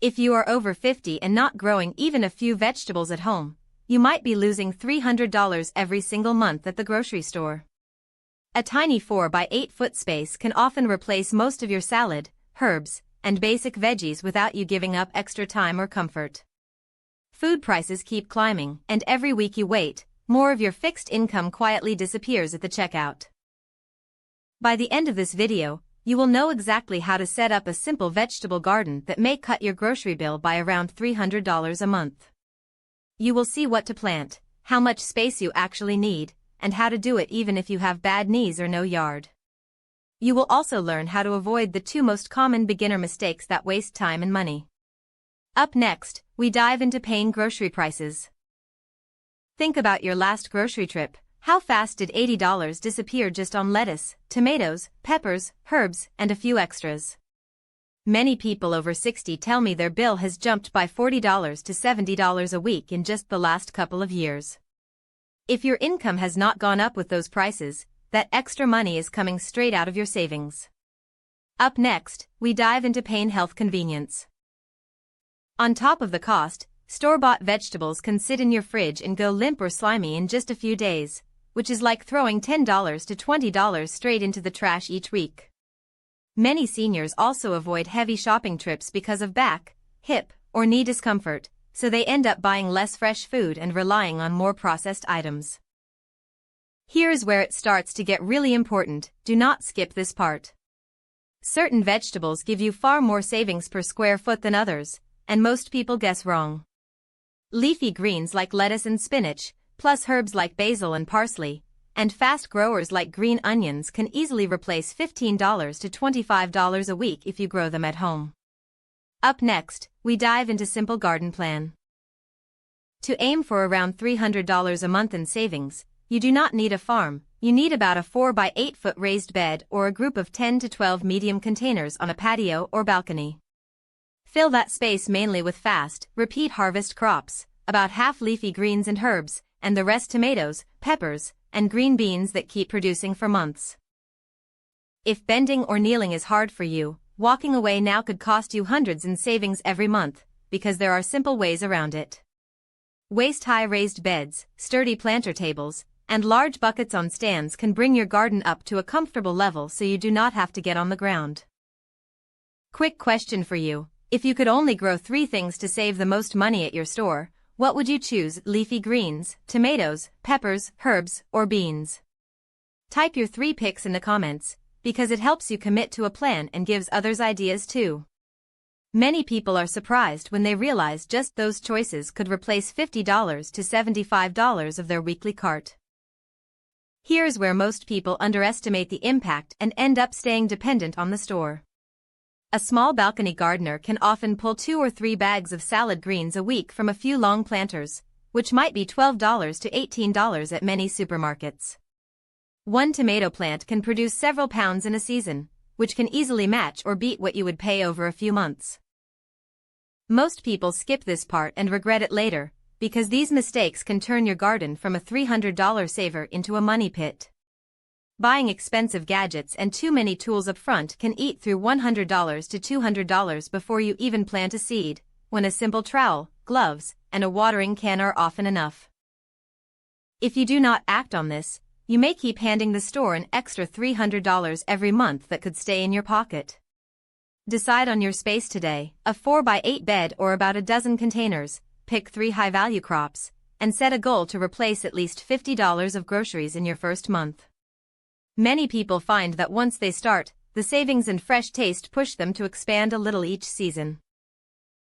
If you are over 50 and not growing even a few vegetables at home, you might be losing $300 every single month at the grocery store. A tiny 4 by 8 foot space can often replace most of your salad, herbs, and basic veggies without you giving up extra time or comfort. Food prices keep climbing, and every week you wait, more of your fixed income quietly disappears at the checkout. By the end of this video, you will know exactly how to set up a simple vegetable garden that may cut your grocery bill by around $300 a month. You will see what to plant, how much space you actually need, and how to do it even if you have bad knees or no yard. You will also learn how to avoid the two most common beginner mistakes that waste time and money. Up next, we dive into paying grocery prices. Think about your last grocery trip. How fast did $80 disappear just on lettuce, tomatoes, peppers, herbs, and a few extras? Many people over 60 tell me their bill has jumped by $40 to $70 a week in just the last couple of years. If your income has not gone up with those prices, that extra money is coming straight out of your savings. Up next, we dive into paying health convenience. On top of the cost, store-bought vegetables can sit in your fridge and go limp or slimy in just a few days, which is like throwing $10 to $20 straight into the trash each week. Many seniors also avoid heavy shopping trips because of back, hip, or knee discomfort, so they end up buying less fresh food and relying on more processed items. Here's where it starts to get really important. Do not skip this part. Certain vegetables give you far more savings per square foot than others, and most people guess wrong. Leafy greens like lettuce and spinach, plus herbs like basil and parsley, and fast growers like green onions can easily replace $15 to $25 a week if you grow them at home. Up next, we dive into simple garden plan. To aim for around $300 a month in savings, you do not need a farm. You need about a 4 by 8 foot raised bed or a group of 10 to 12 medium containers on a patio or balcony. Fill that space mainly with fast, repeat harvest crops, about half leafy greens and herbs, and the rest tomatoes, peppers, and green beans that keep producing for months. If bending or kneeling is hard for you, walking away now could cost you hundreds in savings every month, because there are simple ways around it. Waist-high raised beds, sturdy planter tables, and large buckets on stands can bring your garden up to a comfortable level so you do not have to get on the ground. Quick question for you. If you could only grow 3 things to save the most money at your store, what would you choose? Leafy greens, tomatoes, peppers, herbs, or beans? Type your 3 picks in the comments, because it helps you commit to a plan and gives others ideas too. Many people are surprised when they realize just those choices could replace $50 to $75 of their weekly cart. Here's where most people underestimate the impact and end up staying dependent on the store. A small balcony gardener can often pull 2 or 3 bags of salad greens a week from a few long planters, which might be $12 to $18 at many supermarkets. One tomato plant can produce several pounds in a season, which can easily match or beat what you would pay over a few months. Most people skip this part and regret it later, because these mistakes can turn your garden from a $300 saver into a money pit. Buying expensive gadgets and too many tools up front can eat through $100 to $200 before you even plant a seed, when a simple trowel, gloves, and a watering can are often enough. If you do not act on this, you may keep handing the store an extra $300 every month that could stay in your pocket. Decide on your space today, a 4 by 8 bed or about a dozen containers, pick 3 high-value crops, and set a goal to replace at least $50 of groceries in your first month. Many people find that once they start, the savings and fresh taste push them to expand a little each season.